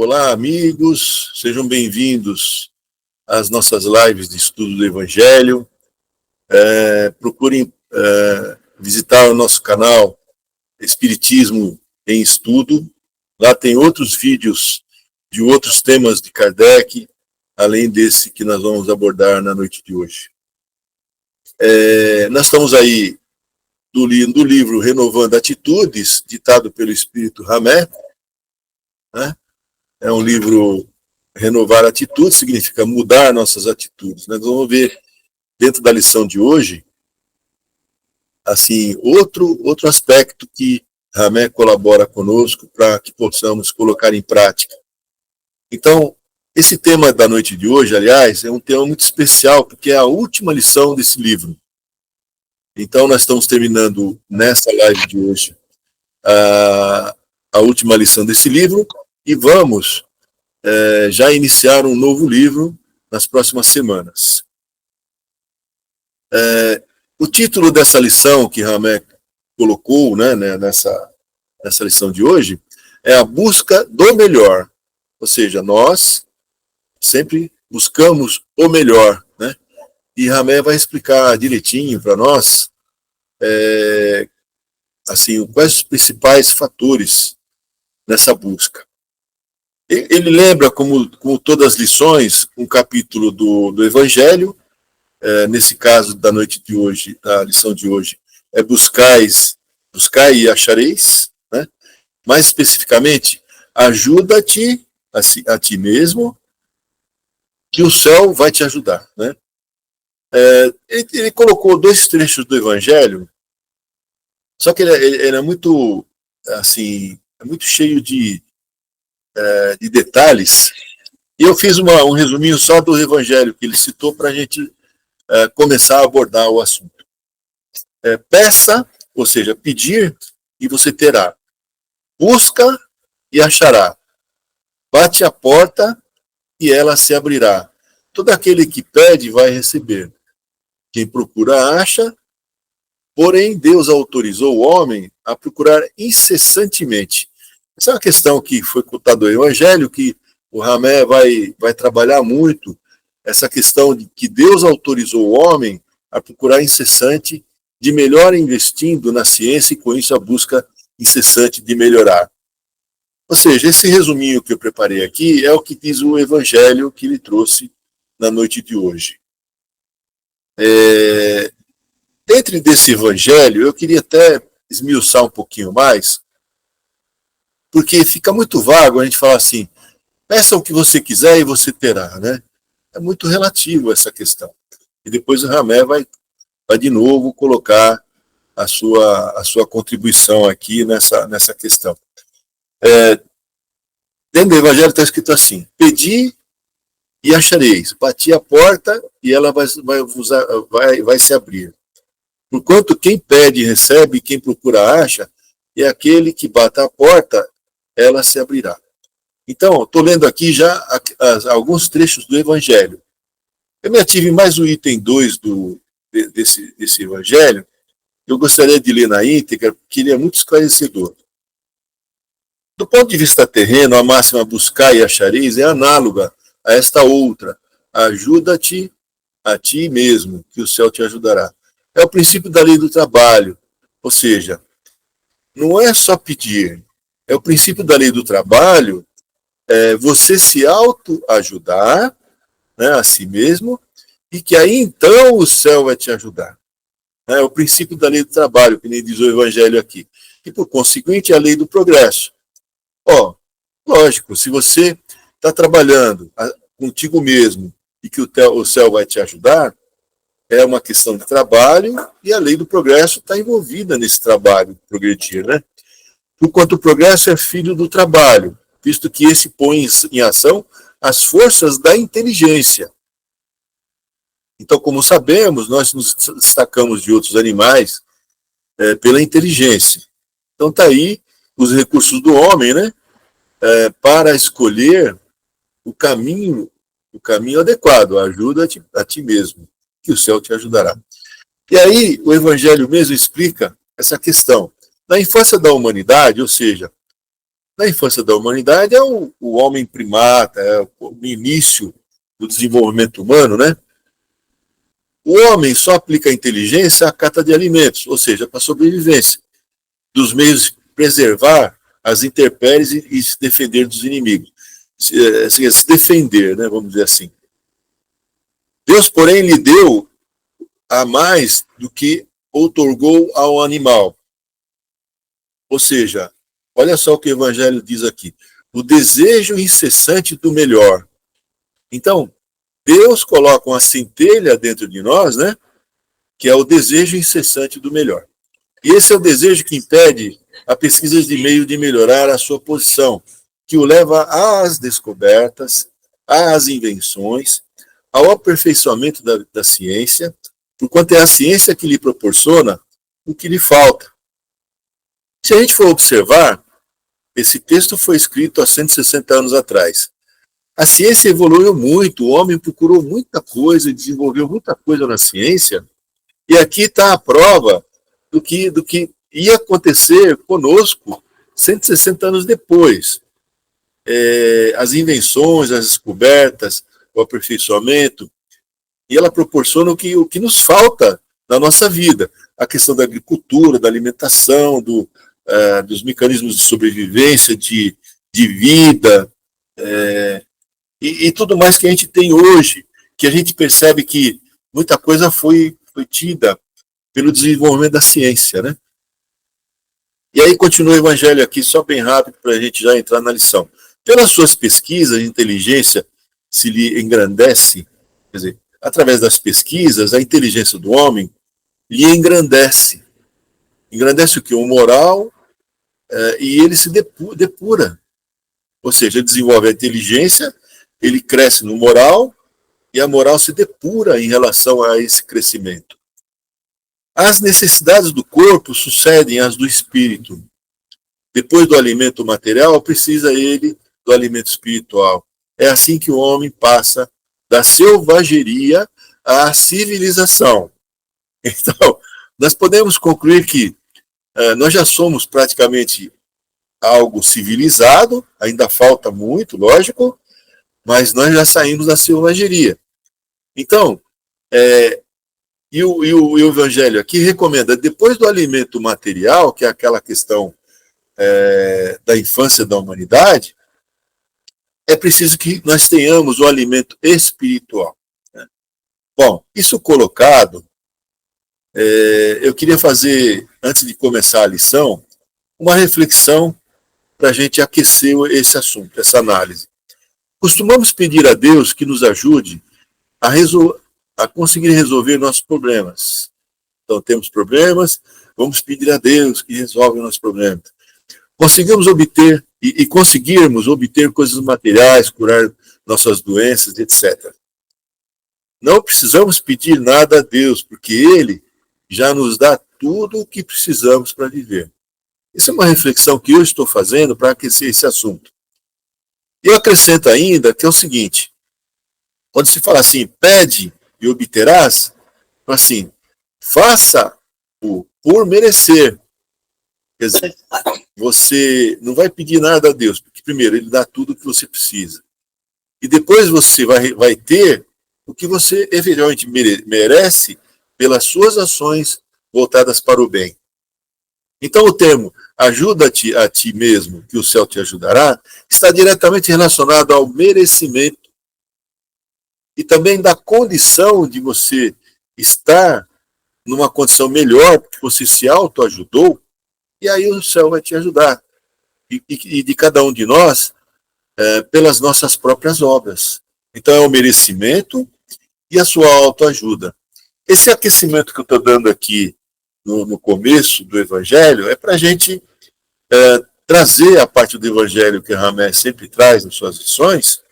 Olá, amigos, sejam bem-vindos às nossas lives de estudo do Evangelho. Procurem visitar o nosso canal Espiritismo em Estudo. Lá tem outros vídeos de outros temas de Kardec, além desse que nós vamos abordar na noite de hoje. Nós estamos aí do livro Renovando Atitudes, ditado pelo Espírito Ramé, né? É um livro, renovar atitudes significa mudar nossas atitudes. Nós vamos ver, dentro da lição de hoje, assim, outro aspecto que Ramé colabora conosco para que possamos colocar em prática. Então, esse tema da noite de hoje, aliás, é um tema muito especial, porque é a última lição desse livro. Então, nós estamos terminando, nessa live de hoje, a última lição desse livro, e vamos já iniciar um novo livro nas próximas semanas. O título dessa lição que Ramé colocou, né, nessa lição de hoje é A Busca do Melhor. Ou seja, nós sempre buscamos o melhor, né? E Ramé vai explicar direitinho para nós assim, quais os principais fatores nessa busca. Ele lembra, como todas as lições, um capítulo do Evangelho, nesse caso da noite de hoje, da lição de hoje, é buscai e achareis, né? Mais especificamente, ajuda-te a ti mesmo, que o céu vai te ajudar, né? Ele colocou dois trechos do Evangelho, só que ele é muito, assim, é muito cheio de detalhes, e eu fiz um resuminho só do Evangelho que ele citou para a gente começar a abordar o assunto. Peça, ou seja, pedir, e você terá. Busca e achará. Bate a porta e ela se abrirá. Todo aquele que pede vai receber. Quem procura acha, porém Deus autorizou o homem a procurar incessantemente. Essa é uma questão que foi contada no Evangelho, que o Ramé vai trabalhar muito, essa questão de que Deus autorizou o homem a procurar incessante de melhor investindo na ciência e com isso a busca incessante de melhorar. Ou seja, esse resuminho que eu preparei aqui é o que diz o Evangelho que ele trouxe na noite de hoje. Dentro desse Evangelho, eu queria até esmiuçar um pouquinho mais, porque fica muito vago a gente falar assim, peça o que você quiser e você terá, né? É muito relativo essa questão. E depois o Ramé vai de novo colocar a sua contribuição aqui nessa questão. Dentro do Evangelho está escrito assim, pedi e achareis, bati a porta e ela vai se abrir. Porquanto quem pede recebe, quem procura acha, e aquele que bate a porta, ela se abrirá. Então, estou lendo aqui já alguns trechos do Evangelho. Eu me ative mais o item 2 desse Evangelho, eu gostaria de ler na íntegra, porque ele é muito esclarecedor. Do ponto de vista terreno, a máxima buscar e achareis é análoga a esta outra. Ajuda-te a ti mesmo, que o céu te ajudará. É o princípio da lei do trabalho. Ou seja, não é só pedir, é o princípio da lei do trabalho, você se autoajudar, né, a si mesmo, e que aí então o céu vai te ajudar. É o princípio da lei do trabalho, que nem diz o Evangelho aqui. E por conseguinte, a lei do progresso. Lógico, se você está trabalhando contigo mesmo e que o céu vai te ajudar, é uma questão de trabalho e a lei do progresso está envolvida nesse trabalho, progredir, né? Porquanto o progresso é filho do trabalho, visto que esse põe em ação as forças da inteligência. Então, como sabemos, nós nos destacamos de outros animais pela inteligência. Então, está aí os recursos do homem, né? Para escolher o caminho adequado. Ajuda-te a ti mesmo, que o céu te ajudará. E aí, o Evangelho mesmo explica essa questão. Na infância da humanidade, ou seja, Na infância da humanidade é o homem primata, é o início do desenvolvimento humano, né? O homem só aplica a inteligência à cata de alimentos, ou seja, para a sobrevivência, dos meios de preservar as intempéries e se defender dos inimigos. Se defender, né, vamos dizer assim. Deus, porém, lhe deu a mais do que outorgou ao animal. Ou seja, olha só o que o Evangelho diz aqui. O desejo incessante do melhor. Então, Deus coloca uma centelha dentro de nós, né? Que é o desejo incessante do melhor. E esse é o desejo que impede a pesquisa de meio de melhorar a sua posição, que o leva às descobertas, às invenções, ao aperfeiçoamento da ciência, porquanto é a ciência que lhe proporciona o que lhe falta. Se a gente for observar, esse texto foi escrito há 160 anos atrás. A ciência evoluiu muito, o homem procurou muita coisa, desenvolveu muita coisa na ciência, e aqui está a prova do que ia acontecer conosco 160 anos depois. As invenções, as descobertas, o aperfeiçoamento, e ela proporciona o que nos falta na nossa vida. A questão da agricultura, da alimentação, dos mecanismos de sobrevivência, de vida, e tudo mais que a gente tem hoje, que a gente percebe que muita coisa foi tida pelo desenvolvimento da ciência, né? E aí continua o Evangelho aqui, só bem rápido, para a gente já entrar na lição. Pelas suas pesquisas, a inteligência se lhe engrandece, quer dizer, através das pesquisas, a inteligência do homem lhe engrandece. Engrandece o quê? O moral, e ele se depura. Ou seja, ele desenvolve a inteligência, ele cresce no moral, e a moral se depura em relação a esse crescimento. As necessidades do corpo sucedem às do espírito. Depois do alimento material, precisa ele do alimento espiritual. É assim que o homem passa da selvageria à civilização. Então, nós podemos concluir que nós já somos praticamente algo civilizado, ainda falta muito, lógico, mas nós já saímos da selvageria. Então, e o Evangelho aqui recomenda, depois do alimento material, que é aquela questão da infância da humanidade, é preciso que nós tenhamos o alimento espiritual. Né? Bom, isso colocado, eu queria fazer, antes de começar a lição, uma reflexão para a gente aquecer esse assunto, essa análise. Costumamos pedir a Deus que nos ajude a conseguir resolver nossos problemas. Então, temos problemas, vamos pedir a Deus que resolva os nossos problemas. Conseguimos obter e conseguirmos obter coisas materiais, curar nossas doenças, etc. Não precisamos pedir nada a Deus, porque Ele já nos dá tudo o que precisamos para viver. Isso é uma reflexão que eu estou fazendo para aquecer esse assunto. E eu acrescento ainda que é o seguinte, quando se fala assim, pede e obterás, assim, faça-o por merecer. Quer dizer, você não vai pedir nada a Deus, porque primeiro Ele dá tudo o que você precisa. E depois você vai ter o que você eventualmente merece pelas suas ações voltadas para o bem. Então o termo ajuda-te a ti mesmo, que o céu te ajudará, está diretamente relacionado ao merecimento e também da condição de você estar numa condição melhor, porque você se autoajudou, e aí o céu vai te ajudar. E de cada um de nós, pelas nossas próprias obras. Então é o merecimento e a sua autoajuda. Esse aquecimento que eu estou dando aqui no começo do Evangelho é para a gente trazer a parte do Evangelho que Ramé sempre traz nas suas lições,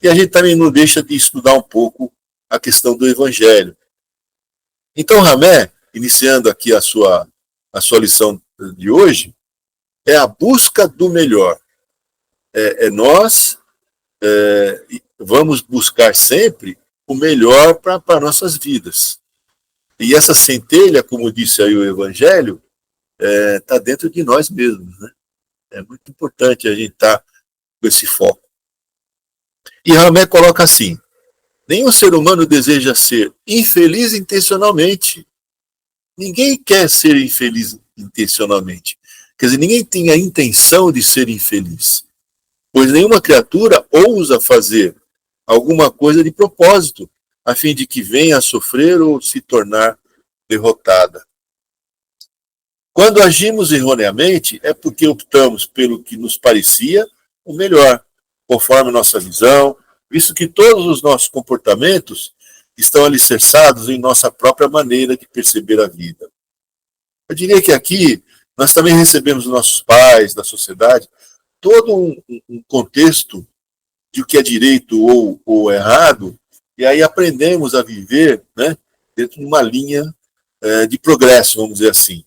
e a gente também não deixa de estudar um pouco a questão do Evangelho. Então Ramé, iniciando aqui a sua lição de hoje, é a busca do melhor. Nós vamos buscar sempre o melhor para nossas vidas. E essa centelha, como disse aí o Evangelho, está dentro de nós mesmos, né? É muito importante a gente estar com esse foco. E Hammé coloca assim: nenhum ser humano deseja ser infeliz intencionalmente. Ninguém quer ser infeliz intencionalmente. Quer dizer, ninguém tem a intenção de ser infeliz. Pois nenhuma criatura ousa fazer alguma coisa de propósito, a fim de que venha a sofrer ou se tornar derrotada. Quando agimos erroneamente, é porque optamos pelo que nos parecia o melhor, conforme nossa visão, visto que todos os nossos comportamentos estão alicerçados em nossa própria maneira de perceber a vida. Eu diria que aqui nós também recebemos dos nossos pais, da sociedade, todo um contexto de o que é direito ou errado, e aí aprendemos a viver, né, dentro de uma linha de progresso, vamos dizer assim.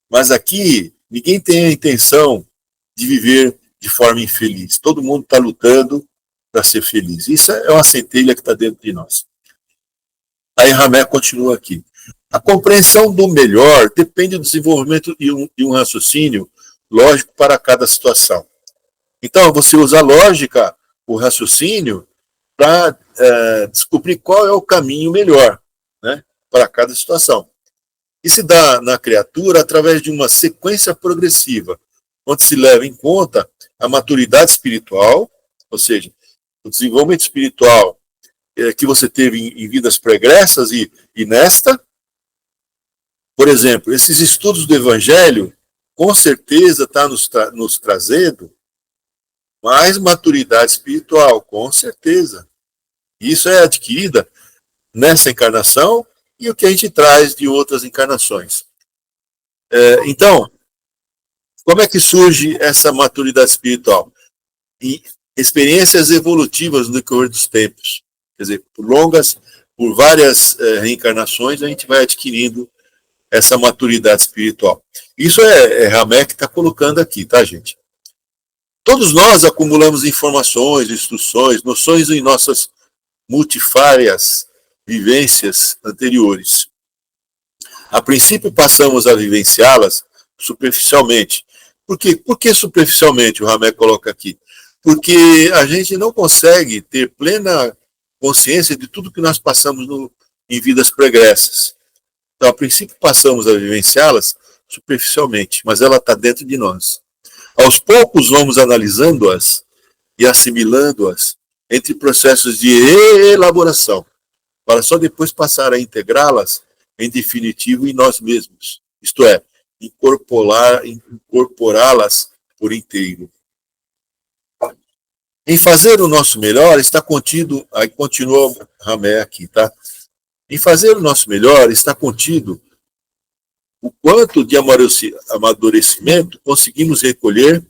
Mas aqui, ninguém tem a intenção de viver de forma infeliz. Todo mundo está lutando para ser feliz. Isso é uma centelha que está dentro de nós. Aí Hammé continua aqui. A compreensão do melhor depende do desenvolvimento de um raciocínio lógico para cada situação. Então, você usa a lógica, o raciocínio, para descobrir qual é o caminho melhor, né, para cada situação. E se dá na criatura através de uma sequência progressiva, onde se leva em conta a maturidade espiritual, ou seja, o desenvolvimento espiritual que você teve em vidas pregressas e nesta. Por exemplo, esses estudos do Evangelho, com certeza está nos trazendo mais maturidade espiritual, com certeza. Isso é adquirida nessa encarnação e o que a gente traz de outras encarnações. Então, como é que surge essa maturidade espiritual? Em experiências evolutivas no decorrer dos tempos. Quer dizer, por várias reencarnações, a gente vai adquirindo essa maturidade espiritual. Isso é Hammé que está colocando aqui, tá, gente? Todos nós acumulamos informações, instruções, noções em nossas multifárias vivências anteriores. A princípio passamos a vivenciá-las superficialmente. Por que superficialmente, o Hammé coloca aqui? Porque a gente não consegue ter plena consciência de tudo que nós passamos em vidas pregressas. Então, a princípio passamos a vivenciá-las superficialmente, mas ela está dentro de nós. Aos poucos vamos analisando-as e assimilando-as entre processos de elaboração, para só depois passar a integrá-las em definitivo em nós mesmos, isto é, incorporá-las por inteiro. Em fazer o nosso melhor está contido, aí continua Hammé aqui, tá? Em fazer o nosso melhor está contido o quanto de amadurecimento conseguimos recolher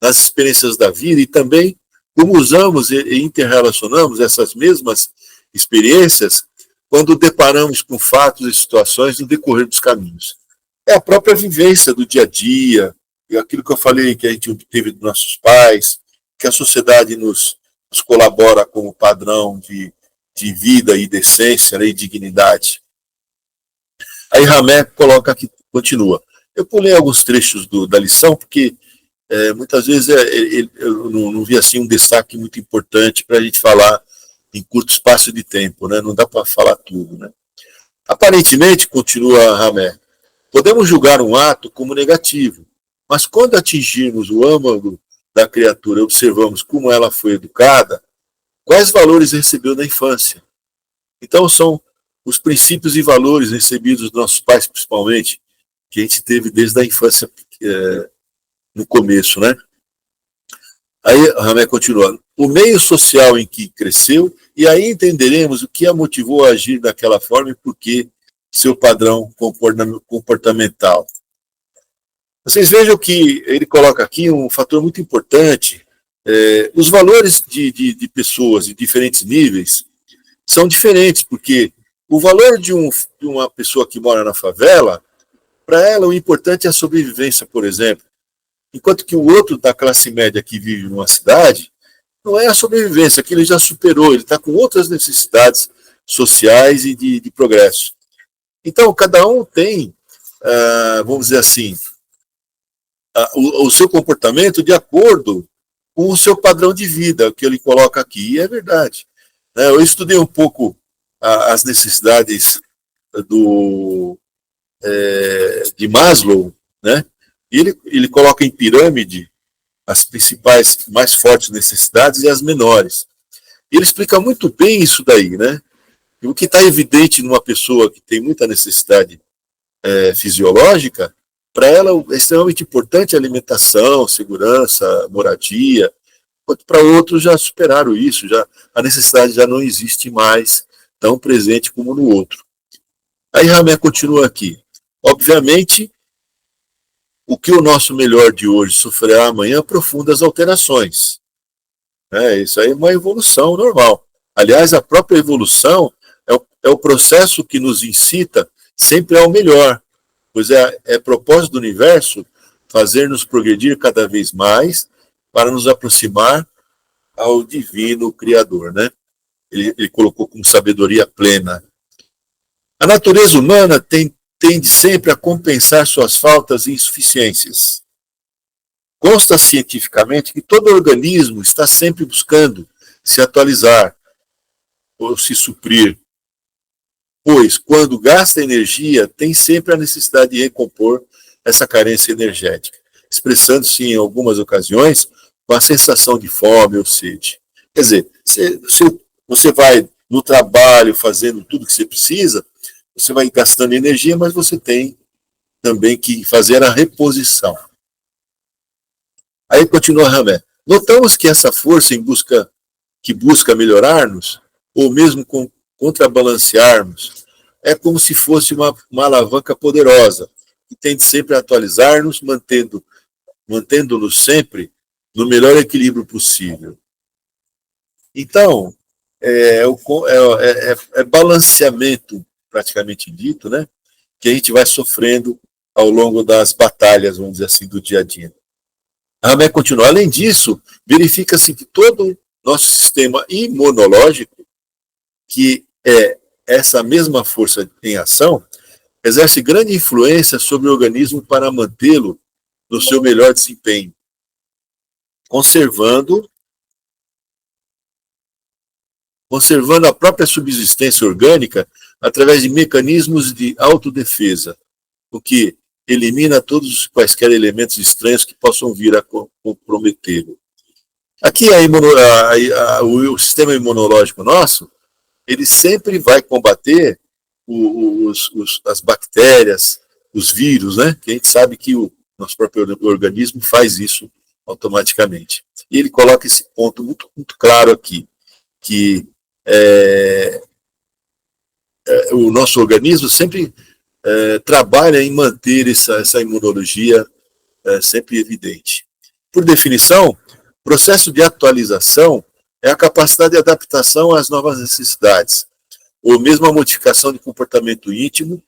nas experiências da vida e também como usamos e interrelacionamos essas mesmas experiências quando deparamos com fatos e situações no decorrer dos caminhos. É a própria vivência do dia a dia, e aquilo que eu falei que a gente obteve dos nossos pais, que a sociedade nos colabora como padrão de vida e decência, né, e dignidade. Aí Hammé coloca aqui, continua. Eu pulei alguns trechos da lição, porque muitas vezes eu não vi assim um destaque muito importante para a gente falar em curto espaço de tempo, né? Não dá para falar tudo, né? Aparentemente, continua Hammé, podemos julgar um ato como negativo, mas quando atingirmos o âmago da criatura e observamos como ela foi educada, quais valores recebeu na infância. Então são os princípios e valores recebidos dos nossos pais, principalmente, que a gente teve desde a infância no começo, né? Aí Hammé continua. O meio social em que cresceu, e aí entenderemos o que a motivou a agir daquela forma e por que seu padrão comportamental. Vocês vejam que ele coloca aqui um fator muito importante. Os valores de pessoas de diferentes níveis são diferentes, porque o valor de uma pessoa que mora na favela, para ela o importante é a sobrevivência, por exemplo. Enquanto que o outro da classe média que vive numa cidade, não é a sobrevivência, que ele já superou, ele está com outras necessidades sociais e de progresso. Então, cada um tem, vamos dizer assim, o seu comportamento de acordo com o seu padrão de vida, que ele coloca aqui, e é verdade. Eu estudei um pouco as necessidades de Maslow, né? E ele coloca em pirâmide as principais, mais fortes necessidades e as menores. E ele explica muito bem isso daí, né? E o que está evidente numa pessoa que tem muita necessidade fisiológica, para ela é extremamente importante a alimentação, segurança, moradia. Para outros já superaram isso, a necessidade já não existe mais tão presente como no outro. Aí Ramé continua aqui. Obviamente, o que o nosso melhor de hoje sofrerá amanhã profundas alterações. Isso aí é uma evolução normal. Aliás, a própria evolução é o processo que nos incita sempre ao melhor, pois é propósito do universo fazer-nos progredir cada vez mais para nos aproximar ao divino Criador, né? Ele colocou com sabedoria plena. A natureza humana tende sempre a compensar suas faltas e insuficiências. Consta cientificamente que todo organismo está sempre buscando se atualizar ou se suprir, pois quando gasta energia, tem sempre a necessidade de recompor essa carência energética, expressando-se em algumas ocasiões com a sensação de fome ou sede. Quer dizer, você vai no trabalho fazendo tudo que você precisa, você vai gastando energia, mas você tem também que fazer a reposição. Aí continua Ramé. Notamos que essa força que busca melhorar-nos, ou mesmo contrabalancear-nos, é como se fosse uma alavanca poderosa, que tende sempre a atualizar-nos, mantendo-nos sempre no melhor equilíbrio possível. Então, é balanceamento, praticamente dito, né, que a gente vai sofrendo ao longo das batalhas, vamos dizer assim, do dia a dia. Ramé continua. Além disso, verifica-se que todo o nosso sistema imunológico, que é essa mesma força em ação, exerce grande influência sobre o organismo para mantê-lo no seu melhor desempenho, conservando a própria subsistência orgânica através de mecanismos de autodefesa, o que elimina todos os quaisquer elementos estranhos que possam vir a comprometê-lo. Aqui o sistema imunológico nosso, ele sempre vai combater as bactérias, os vírus, né? Que a gente sabe que o nosso próprio organismo faz isso automaticamente. E ele coloca esse ponto muito, muito claro aqui, que o nosso organismo sempre trabalha em manter essa imunologia sempre evidente. Por definição, o processo de atualização é a capacidade de adaptação às novas necessidades, ou mesmo a modificação de comportamento íntimo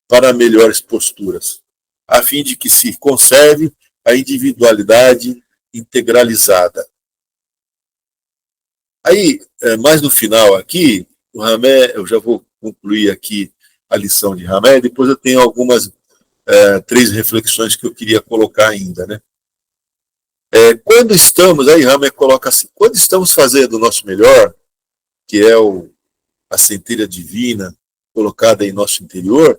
para melhores posturas, a fim de que se conserve a individualidade integralizada. Aí, mais no final aqui, o Ramé, eu já vou concluir aqui a lição de Ramé, depois eu tenho algumas 3 reflexões que eu queria colocar ainda, né? Quando estamos, aí Ramé coloca assim, quando estamos fazendo o nosso melhor, que é a centelha divina colocada em nosso interior,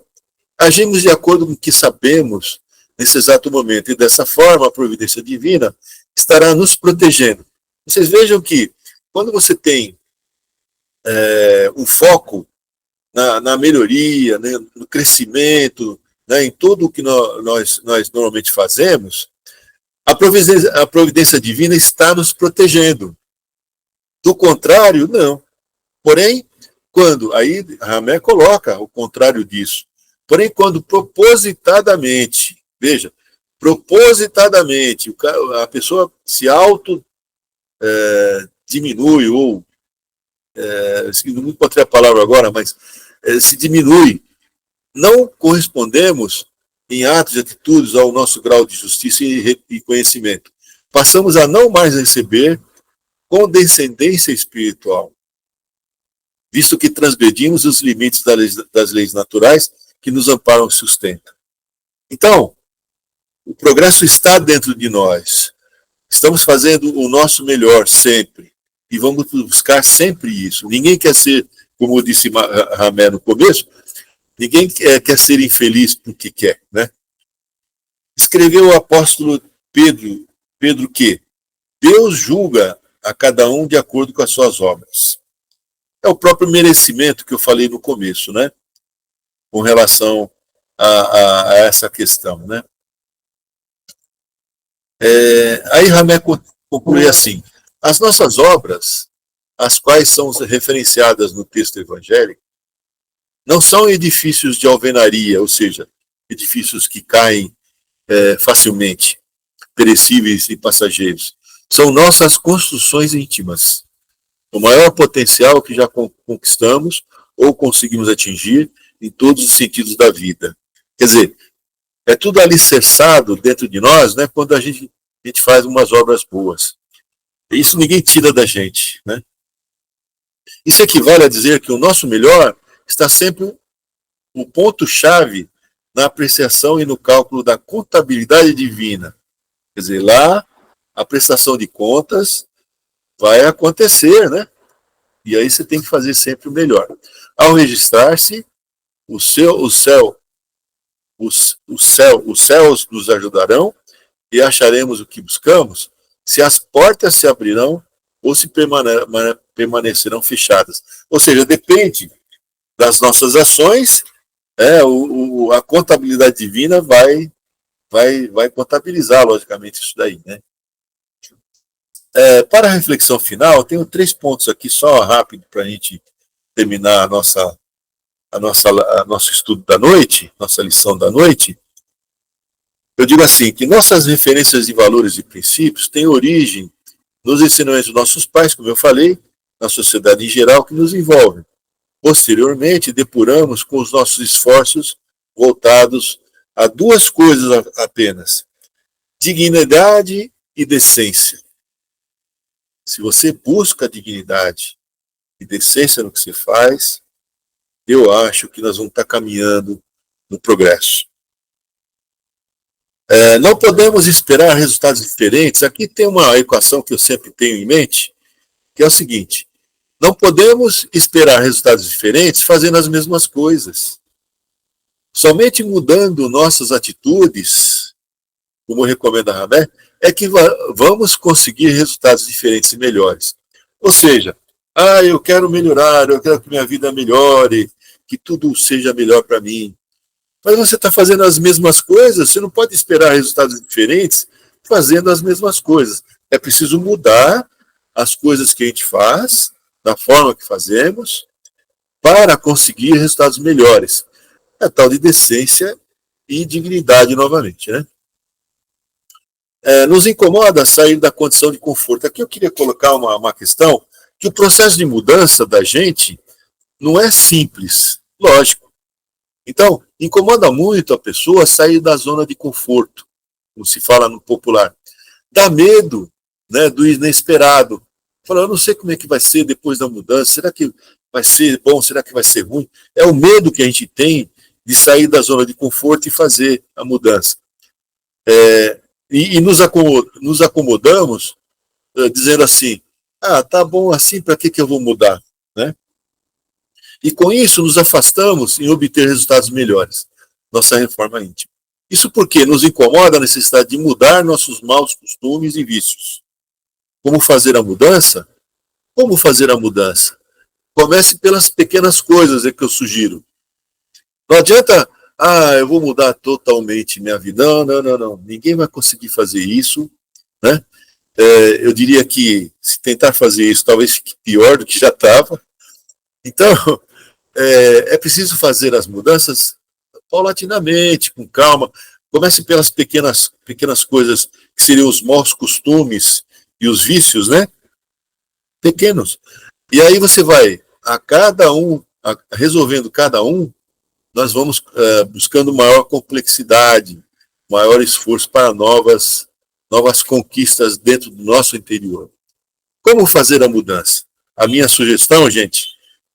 agimos de acordo com o que sabemos nesse exato momento, e dessa forma a providência divina estará nos protegendo. Vocês vejam que quando você tem um foco na melhoria, né, no crescimento, né, em tudo o que nós normalmente fazemos, a providência divina está nos protegendo. Do contrário, não. Porém, aí Ramé coloca o contrário disso. Porém, quando propositadamente, veja, propositadamente, a pessoa se diminui, ou, não encontrei a palavra agora, mas se diminui, não correspondemos em atos e atitudes ao nosso grau de justiça e conhecimento. Passamos a não mais receber condescendência espiritual, visto que transgredimos os limites das leis naturais que nos amparam e sustentam. Então, O progresso está dentro de nós. Estamos fazendo o nosso melhor sempre. E vamos buscar sempre isso. Ninguém quer ser, como eu disse Ramé no começo, ninguém quer ser infeliz porque quer, né? Escreveu o apóstolo Pedro que Deus julga a cada um de acordo com as suas obras. É o próprio merecimento que eu falei no começo, né? Com relação a essa questão, né? Aí Ramé conclui assim: as nossas obras, as quais são referenciadas no texto evangélico, não são edifícios de alvenaria, ou seja, edifícios que caem facilmente, perecíveis e passageiros. São nossas construções íntimas. O maior potencial que já conquistamos ou conseguimos atingir em todos os sentidos da vida. Quer dizer, é tudo alicerçado dentro de nós, né, quando a gente faz umas obras boas. Isso ninguém tira da gente, né? Isso equivale a dizer que o nosso melhor está sempre o ponto-chave na apreciação e no cálculo da contabilidade divina. Quer dizer, lá a prestação de contas vai acontecer, né? E aí você tem que fazer sempre o melhor. Ao registrar-se, os céus nos ajudarão e acharemos o que buscamos, se as portas se abrirão ou se permanecerão fechadas. Ou seja, depende das nossas ações, a contabilidade divina vai contabilizar, logicamente, isso daí, né? Para a reflexão final, tenho 3 pontos aqui, só rápido, para a gente terminar nosso estudo da noite, nossa lição da noite. Eu digo assim, que nossas referências de valores e princípios têm origem nos ensinamentos dos nossos pais, como eu falei, na sociedade em geral que nos envolve. Posteriormente, depuramos com os nossos esforços voltados a 2 coisas apenas: dignidade e decência. Se você busca dignidade e decência no que se faz, eu acho que nós vamos estar caminhando no progresso. Não podemos esperar resultados diferentes. Aqui tem uma equação que eu sempre tenho em mente, que é o seguinte: não podemos esperar resultados diferentes fazendo as mesmas coisas. Somente mudando nossas atitudes, como recomenda Ramé, é que vamos conseguir resultados diferentes e melhores. Ou seja, eu quero melhorar, eu quero que minha vida melhore, que tudo seja melhor para mim. Mas você está fazendo as mesmas coisas, você não pode esperar resultados diferentes fazendo as mesmas coisas. É preciso mudar as coisas que a gente faz, da forma que fazemos, para conseguir resultados melhores. É tal de decência e dignidade novamente, né? Nos incomoda sair da condição de conforto. Aqui eu queria colocar uma questão, que o processo de mudança da gente não é simples, lógico. Então, incomoda muito a pessoa sair da zona de conforto, como se fala no popular. Dá medo, né, do inesperado. Fala, eu não sei como é que vai ser depois da mudança, será que vai ser bom, será que vai ser ruim? É o medo que a gente tem de sair da zona de conforto e fazer a mudança. E nos acomodamos dizendo assim, tá bom assim, para que eu vou mudar? Né? E com isso nos afastamos em obter resultados melhores, nossa reforma íntima. Isso porque nos incomoda a necessidade de mudar nossos maus costumes e vícios. Como fazer a mudança? Como fazer a mudança? Comece pelas pequenas coisas, é que eu sugiro. Não adianta, eu vou mudar totalmente minha vida. Não. Ninguém vai conseguir fazer isso, né? Eu diria que se tentar fazer isso, talvez fique pior do que já estava. Então, é preciso fazer as mudanças paulatinamente, com calma. Comece pelas pequenas coisas que seriam os maus costumes e os vícios, né? Pequenos. E aí você vai, resolvendo cada um, nós vamos buscando maior complexidade, maior esforço para novas conquistas dentro do nosso interior. Como fazer a mudança? A minha sugestão, gente,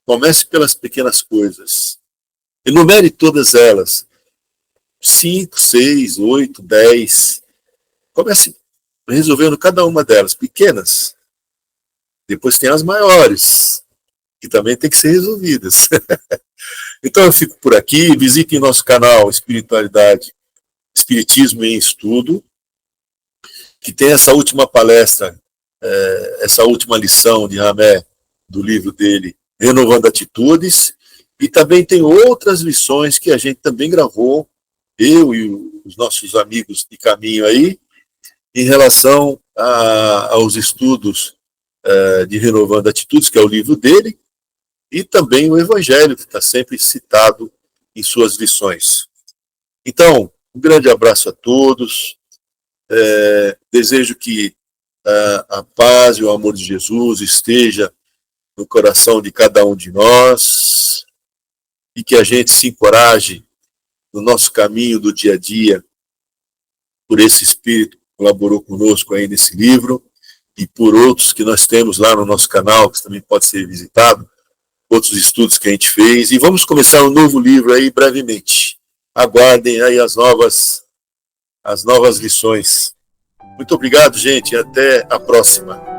comece pelas pequenas coisas. Enumere todas elas. 5, 6, 8, 10. Comece resolvendo cada uma delas, pequenas. Depois tem as maiores, que também tem que ser resolvidas. Então eu fico por aqui, visitem nosso canal Espiritualidade, Espiritismo em Estudo, que tem essa última palestra, essa última lição de Ramé, do livro dele, Renovando Atitudes, e também tem outras lições que a gente também gravou, eu e os nossos amigos de caminho aí, em relação aos estudos de Renovando Atitudes, que é o livro dele, e também o Evangelho, que está sempre citado em suas lições. Então, um grande abraço a todos, desejo que a paz e o amor de Jesus esteja no coração de cada um de nós, e que a gente se encoraje no nosso caminho do dia a dia, por esse Espírito que colaborou conosco aí nesse livro, e por outros que nós temos lá no nosso canal, que também pode ser visitado, outros estudos que a gente fez, e vamos começar um novo livro aí brevemente. Aguardem aí as novas lições. Muito obrigado, gente, e até a próxima.